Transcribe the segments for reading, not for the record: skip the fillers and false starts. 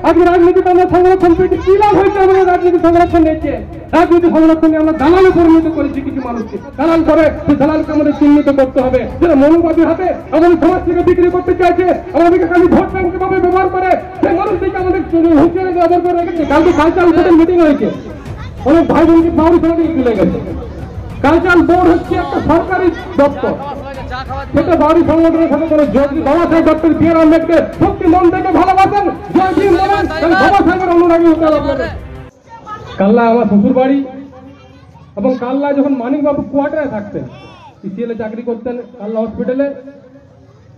আজকে রাজনীতিতে আমরা সংরক্ষণ পেয়েছি, কি লাভ হয়েছে? আমাদের রাজনীতি সংরক্ষণ নিয়েছে, রাজনীতি সংরক্ষণে আমরা দালালে পরিণত করেছি কিছু মানুষকে। দালাল করে সেই দালালকে আমাদের চিহ্নিত করতে হবে, যারা মনোবাদী হাতে আমাদের সমাজ থেকে বিক্রি করতে চাইছে, আমাদেরকে খালি ভোট ব্যাংক ভাবে ব্যবহার করে, সেই মানুষটিকে আমাদের হুঁশিয়ারি ব্যবহার করে রেখেছে। কালকে কালচারাল বোর্ডের মিটিং হয়েছে, অনেক ভাই বোনকে বাউরি সমাজে তুলে গেছে। কালচারাল বোর্ড হচ্ছে একটা সরকারি দপ্তর, সেটা বাউরি সংগঠনের সাথে কোনো যোগ নেই। বাবা সাহেব ডক্টর বি আর আম্বেদকর সত্যি মন থেকে ভালোবাসেন, জয় ভীম বলেন, বাবা সাহেবের অনুরাগী হতে হবে। কাল্লা আমার শ্বশুর বাড়ি, এবং কাল্লা যখন মানিকবাবু কোয়ার্টারে থাকতেন, পিসিএলে চাকরি করতেন কাল্লা হসপিটালে,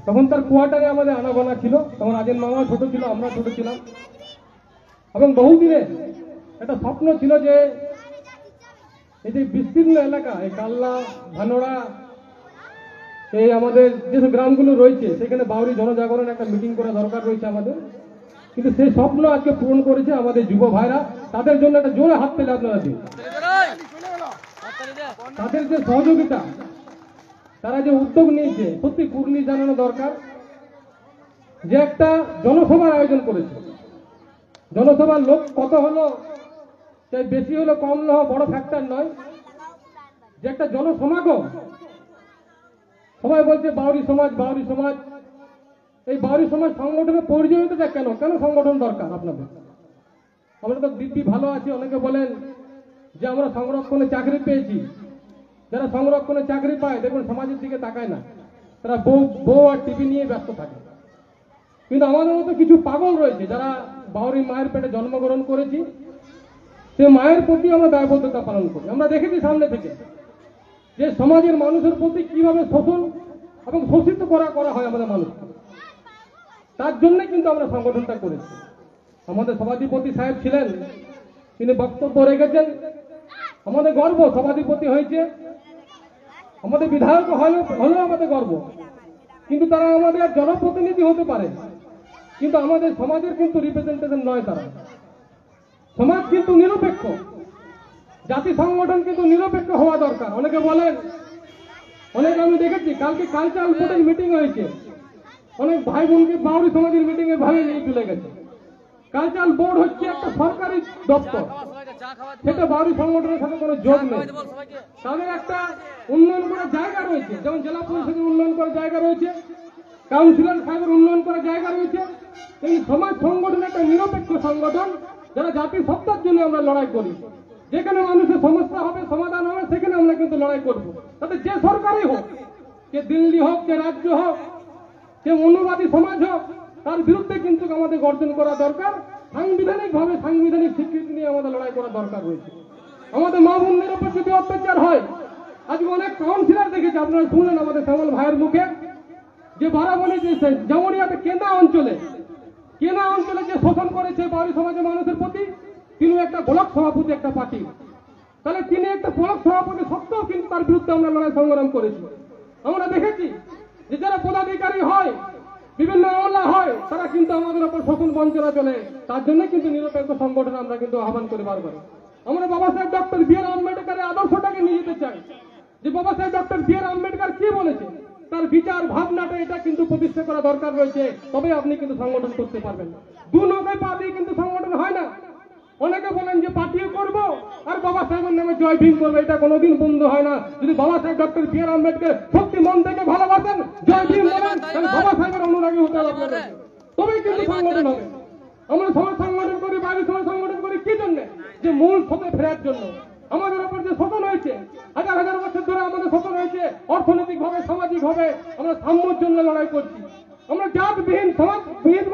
তখন তার কোয়ার্টারে আমাদের আনাগোনা ছিল। তখন রাজেন মামা ছোট ছিল, আমরা ছোট ছিলাম, এবং বহুদিনে একটা স্বপ্ন ছিল যে এই যে বিস্তীর্ণ এলাকা, এই কাল্লা, ধানোড়া, এই আমাদের যেসব গ্রামগুলো রয়েছে, সেখানে বাউরি জনজাগরণ একটা মিটিং করা দরকার রয়েছে আমাদের। কিন্তু সেই স্বপ্ন আজকে পূরণ করেছে আমাদের যুব ভাইরা। তাদের জন্য একটা জোরে হাত পেলে আপনারা দিন। তাদের যে সহযোগিতা, তারা যে উদ্যোগ নিয়েছে, সত্যি কুর্নি জানানো দরকার। যে একটা জনসভার আয়োজন করেছে, জনসভার লোক কত হলো, চাই বেশি হলো কম না বড় ফ্যাক্টর নয়, যে একটা জনসমাগম। সবাই বলছে বাউরি সমাজ, বাউরি সমাজ। এই বাউরি সমাজ সংগঠনের প্রয়োজনীয়তা কেন, কেন সংগঠন দরকার আপনাদের? আমরা তো দিব্যি ভালো আছি। অনেকে বলেন যে আমরা সংরক্ষণে চাকরি পেয়েছি। যারা সংরক্ষণে চাকরি পায়, দেখুন সমাজের দিকে তাকায় না, তারা বউ আর টিভি নিয়ে ব্যস্ত থাকে। কিন্তু আমাদের মতো কিছু পাগল রয়েছে, যারা বাউরি মায়ের পেটে জন্মগ্রহণ করেছি, সে মায়ের প্রতি আমরা দায়বদ্ধতা পালন করি। আমরা দেখেছি সামনে থেকে যে সমাজের মানুষের প্রতি কিভাবে শোষণ এবং শোষিত করা হয় আমাদের মানুষকে। তার জন্য কিন্তু আমরা সংগঠনটা করেছি। আমাদের সভাধিপতি সাহেব ছিলেন, তিনি বক্তব্য রেখেছেন, আমাদের গর্ব। সভাধিপতি হয়েছে, আমাদের বিধায়ক হলেও আমাদের গর্ব। কিন্তু তারা আমাদের জনপ্রতিনিধি হতে পারে, কিন্তু আমাদের সমাজের কিন্তু রিপ্রেজেন্টেশন নয়। তারা সমাজ কিন্তু নিরপেক্ষ, জাতি সংগঠন কিন্তু নিরপেক্ষ হওয়া দরকার। অনেকে বলেন, অনেকে আমি দেখেছি কালকে কালচারাল বোর্ডের মিটিং হয়েছে, অনেক ভাই বোনকে বাউরি সমাজের মিটিং এ ভাবে নিয়ে চলে গেছে। কালচারাল বোর্ড হচ্ছে একটা সরকারি দপ্তর, সেটা বাউরি সংগঠনের সাথে কোনো যোগ নেই। তাদের একটা উন্নয়ন করার জায়গা রয়েছে, যেমন জেলা পরিষদের উন্নয়ন করার জায়গা রয়েছে, কাউন্সিলর সাহেবের উন্নয়ন করার জায়গা রয়েছে। এই সমাজ সংগঠন একটা নিরপেক্ষ সংগঠন, যারা জাতির সত্তার জন্য আমরা লড়াই করি। যেখানে মানুষের সমস্যা হবে, সমাধান হবে, সেখানে আমরা কিন্তু লড়াই করব। তাতে যে সরকারই হোক, যে দিল্লি হোক, যে রাজ্য হোক, যে মনোবাদী সমাজ হোক, তার বিরুদ্ধে কিন্তু আমাদের গর্জন করা দরকার। সাংবিধানিকভাবে সাংবিধানিক স্বীকৃতি নিয়ে আমাদের লড়াই করা দরকার রয়েছে। আমাদের মা বোনদের উপর যদি অত্যাচার হয়, আজকে অনেক কাউন্সিলর দেখেছি, আপনারা শুনলেন আমাদের শ্যামল ভাইয়ের মুখে, যে বারাবণী জামুরিয়াতে কেনা অঞ্চলে যে শোষণ করেছে বাউরি সমাজের মানুষের প্রতি, তিনি একটা ব্লক সভাপতি, একটা পার্টি। তাহলে তিনি একটা ব্লক সভাপতি সত্ত্বেও কিন্তু তার বিরুদ্ধে আমরা লড়াই সংগ্রাম করেছি। আমরা দেখেছি যে যারা পদাধিকারী হয়, বিভিন্ন আমলা হয়, তারা কিন্তু আমাদের উপর শোষণ বঞ্চনা চলে। তার জন্য কিন্তু নিরপেক্ষ সংগঠন আমরা কিন্তু আহ্বান করে বারবার। আমরা বাবা সাহেব ডক্টর বি আর আম্বেদকরের আদর্শটাকে নিয়ে যেতে চাই, যে বাবা সাহেব ডক্টর বি আর আম্বেদকর কি বলেছে, তার বিচার ভাবনাটা এটা কিন্তু প্রতিষ্ঠা করা দরকার রয়েছে। তবে আপনি কিন্তু সংগঠন করতে পারবেন। দু নৌকায় পা দিয়ে কিন্তু সংগঠন হয় না। অনেকে বলেন যে পার্টিও করব আর বাবা সাহেবের নামে জয় ভীম করবো, এটা কোনোদিন বন্ধ হয় না। যদি বাবা সাহেব ডক্টর বি আর আম্বেদকর সত্যি মন থেকে ভালোবাসেন, জয় ভীম বলেন, তাহলে বাবা সাহেবের অনুরাগী হতে হবে আপনাদের, তবেই কিন্তু সংগঠন হবে। আমরা সমাজ সংগঠন করি, বাইরে সমাজ সংগঠন করি কি জন্য? যে মূল স্রোতে ফেরার জন্য। আমাদের উপর যে শোষণ হয়েছে, হাজার হাজার বছর ধরে আমাদের শোষণ হয়েছে, অর্থনৈতিক ভাবে, সামাজিক ভাবে আমরা সাম্যর জন্য লড়াই করছি। আমরা জাতবিহীন সমাজ বিহীন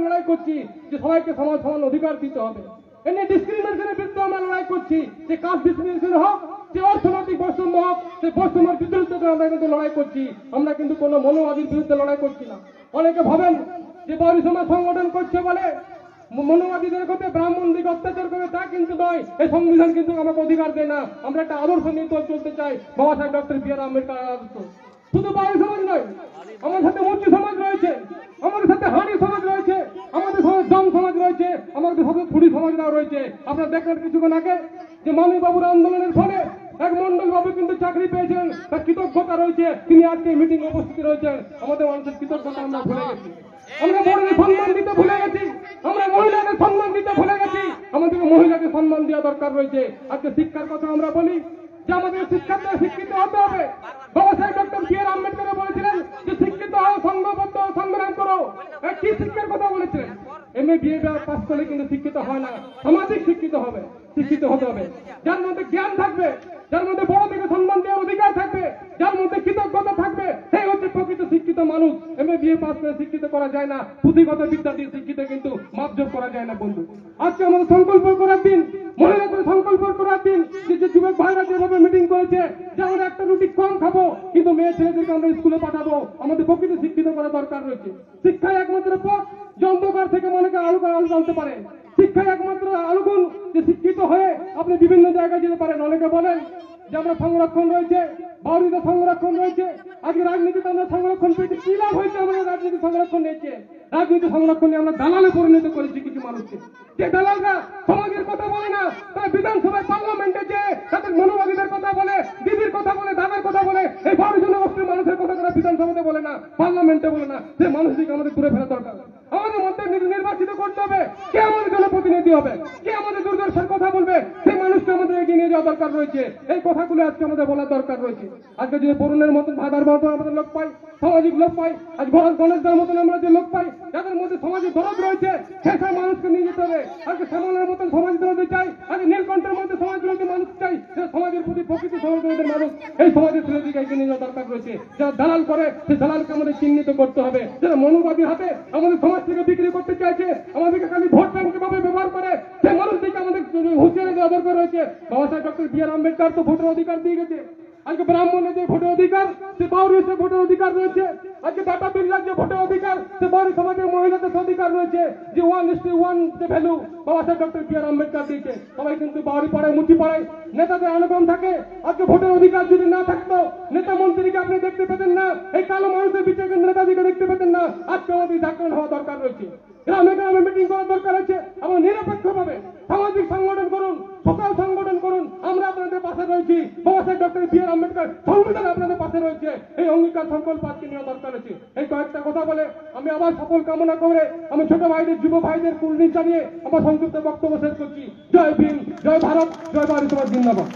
লড়াই করছি, যে সবাইকে সমান অধিকার দিতে হবে। এমনি ডিসক্রিমিনেশনের বিরুদ্ধে আমরা লড়াই করছি, যে কাস্ট ডিসক্রিমিনেশন হোক, যে অর্থনৈতিক বৈষম্য হোক, সেই বৈষম্যের বিরুদ্ধে আমরা কিন্তু লড়াই করছি। আমরা কিন্তু কোনো মনোবাদীর বিরুদ্ধে লড়াই করছি না। অনেকে ভাবেন যে বাউরি সমাজ সংগঠন করছে বলে মনোবাদীদের করতে, ব্রাহ্মণদিকে অত্যাচার করে, তা কিন্তু নয়। এই সংবিধান কিন্তু আমাকে অধিকার দেয় না। আমরা একটা আদর্শ নিয়ে চলতে চাই, বাবা সাহেব ডক্টর বি আর আম্বেদকর আদর্শ। শুধু বাউরি সমাজ নয়, আমার সাথে মুচি সমাজ রয়েছে, আমাদের সাথে হাড়ি সমাজ রয়েছে, আমাদের সাথে জম সমাজ রয়েছে, আমাদের সাথে ছুরি সমাজরাও রয়েছে। আপনারা দেখলেন কিছুক্ষণ আগে যে মানিকবাবুর আন্দোলনের ফলে এক মন্ডল বাবু কিন্তু চাকরি পেয়েছেন, তার কৃতজ্ঞতা রয়েছে। তিনি আজকে মিটিং উপস্থিত রয়েছেন। আমাদের মানুষের কৃতজ্ঞতা আমরা ভুলে গেছি, আমরা বড়দের সম্মান দিতে ভুলে গেছি, আমরা মহিলা দিতে ভুলে গেছি, আমাদেরকে মহিলাকে সম্মান দেওয়া দরকার রয়েছে। আজকে শিক্ষার কথা আমরা বলি যে আমাদের শিক্ষার্থীরা শিক্ষিত হতে হবে। বাবা সাহেব ডক্টর বি.আর. আম্বেদকর বলেছিলেন যে শিক্ষিত হও, সংঘবদ্ধ হও, সংগ্রাম করো। কি শিক্ষার কথা বলেছিলেন? এমএ বিএ পাস করলে কিন্তু শিক্ষিত হয় না, সামাজিক শিক্ষিত হবে, শিক্ষিত হতে হবে। যার মধ্যে জ্ঞান থাকবে, যার মধ্যে বড় থেকে সম্মান দেওয়ার অধিকার থাকবে, যার মধ্যে কৃতজ্ঞতা থাকবে, সেই হচ্ছে প্রকৃত শিক্ষিত মানুষ। এমএ বিএ পাস করে শিক্ষিত করা যায় না, পুঁথিগত বিদ্যা দিয়ে শিক্ষিত কিন্তু মাপজোপ করা যায় না বন্ধু। আজকে আমাদের সংকল্প করার দিন, মহিলাদের সংকল্প করার দিন। যে যুবক ভাইরা যেভাবে মিটিং করেছে যে আমরা একটা রুটি কম খাবো, কিন্তু মেয়ে ছেলেদেরকে আমরা স্কুলে পাঠাবো, আমাদের প্রকৃত শিক্ষিত করা দরকার রয়েছে। শিক্ষায় একমাত্র পথ যে অন্ধকার থেকে মনেকে আলো আনতে পারে। শিক্ষায় একমাত্র আলোগুণ যে শিক্ষিত হয়ে আপনি বিভিন্ন জায়গায় যেতে পারেন। অনেকে বলেন যে আমরা সংরক্ষণ রয়েছে, বাউরিতে সংরক্ষণ রয়েছে। আজকে রাজনীতিতে আমরা সংরক্ষণ পেয়েছি, কি লাভ হয়েছে? আমাদের রাজনীতি সংরক্ষণ নিয়েছে, রাজনীতি সংরক্ষণ নিয়ে আমরা দালালে পরিণত করেছি কিছু মানুষকে। যে দালালরা সমাজের কথা বলে না, তারা বিধানসভায় পার্লামেন্টে যে তাদের মনোবাদীদের কথা বলে, দিদির কথা বলে, দাদার কথা বলে, এই 12 জনগোষ্ঠীর মানুষের কথা তারা বিধানসভাতে বলে না, পার্লামেন্টে বলে না। সেই মানুষটিকে আমাদের দূরে ফেলা দরকার। আমাদের মধ্যে নির্বাচিত করতে হবে কে আমাদের জনপ্রতিনিধি হবে, কে আমাদের দুর্দশার কথা বলবে, সেই মানুষকে আমাদের এগিয়ে নিয়ে যাওয়া দরকার রয়েছে। এই কথাগুলো আজকে আমাদের বলার দরকার রয়েছে। আজকে যদি বরুণের মতন, ভাইবার মতন আমাদের লোক পাই, সামাজিক লোক পাই, আজ গণেশদের মতন আমরা যে লোক পাই, যাদের মধ্যে সমাজের দরদ রয়েছে, সেসব মানুষকে নিয়ে যেতে হবে। আজকে শ্যামলের মতন সমাজ বিরোধী চাই, আজকে নীলকণ্ঠের মধ্যে সমাজ বিরোধী মানুষ চাই, যারা সমাজের প্রতি প্রকৃত সমাজ বিরোধী মানুষ, এই সমাজের ছেলেদিকে এগিয়ে নিয়ে যাওয়া দরকার রয়েছে। যারা দালাল করে, সেই দালালকে আমাদের চিহ্নিত করতে হবে। যারা মনোবাদী হাতে আমাদের সমাজ থেকে বিক্রি করতে চাইছে, আমাদেরকে খালি ভোট ব্যাংক ভাবে ব্যবহার করে, সেই মানুষটিকে আমাদের হুঁশিয়ারি দেওয়া দরকার রয়েছে। বাবা সাহেব ডক্টর বি.আর. আম্বেদকর তো ভোটের অধিকার দিয়ে গেছে। আজকে ব্রাহ্মণের যে ভোটের অধিকার, সে বাউরি সে ভোটের অধিকার রয়েছে। আজকে টাটা বিড়লার যে ভোটের অধিকার, সে বাউরি সমাজের মহিলাদের অধিকার রয়েছে। যে 1:1 যে ভ্যালু বাবা সাহেব ডক্টর বি.আর. আম্বেদকর দিয়েছে। সবাই কিন্তু বাউরি পাড়ায়, মুচি পাড়ায় নেতাদের আনুগম থাকে। আজকে ভোটের অধিকার যদি না থাকতো, নেতা মন্ত্রীকে আপনি দেখতে পেতেন না, এই কালো মানুষের বিচারে নেতাদিকে দেখতে পেতেন না। আজকে আমাদের জাগরণ হওয়া দরকার রয়েছে, গ্রামে গ্রামে মিটিং করার দরকার আছে। আমরা নিরপেক্ষভাবে সামাজিক সংগঠন করুন, সকাল সংগঠন করুন, আমরা আপনাদের পাশে রয়েছি। বাবা সাহেব ডক্টর বি.আর. আম্বেদকর সংবিধান আপনাদের পাশে রয়েছে। এই অঙ্গীকার সংকল্প আজকে নেওয়া দরকার আছে। এই কয়েকটা কথা বলে আমি আবার সফল কামনা করে আমি ছোট ভাইদের, যুব ভাইদের কুর্নিশ জানিয়ে আমার সংক্ষিপ্ত বক্তব্য শেষ করছি। জয় ভীম, জয় ভারত, জয় ভারত, জিন্দাবাদ।